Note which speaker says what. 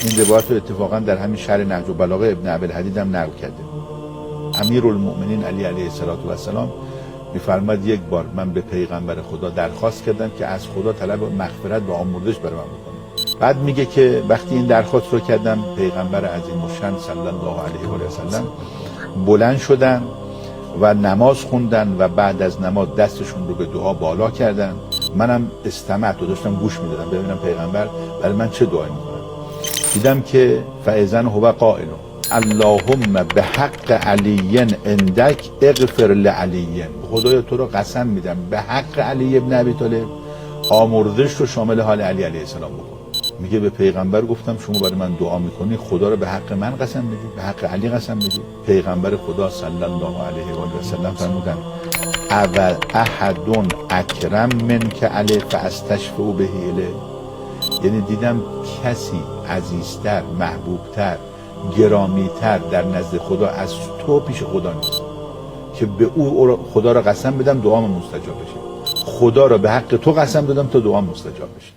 Speaker 1: این روایت رو اتفاقا در همین شرح نهج البلاغه ابن ابی‌الحدید هم نقل کرده. امیرالمؤمنین علی علیه السلام میفرماد یک بار من به پیغمبر خدا درخواست کردم که از خدا طلب مغفرت و آمرزش برای من بکنه. بعد میگه که وقتی این درخواست رو کردم پیغمبر عظیم الشأن صلی الله علیه و سلم بلند شدن و نماز خوندن و بعد از نماز دستشون رو به دعا بالا کردن. منم استمعت و داشتم گوش میدادم ببینم پیغمبر برای من چه دعایی میکنن. دیدم که فاذا هو قائل اللهم به حق علی عندک اغفر لعلی. خدایا تو رو قسم میدم به حق علی ابن ابی طالب آمرزش رو شامل حال علی علیه السلام بکن. میگه به پیغمبر گفتم شما برای من دعا میکنی خدا رو به حق من قسم میدی، به حق علی قسم میدی؟ پیغمبر خدا صلی الله علیه و سلم فرمودن اول احد اکرم من که علی فاستشفع به الیه. یعنی دیدم کسی عزیزتر، محبوبتر، گرامیتر در نزد خدا از تو پیش خدا نیست که به او خدا را قسم بدم دعام مستجاب بشه. خدا را به حق تو قسم دادم تا دعام مستجاب بشه.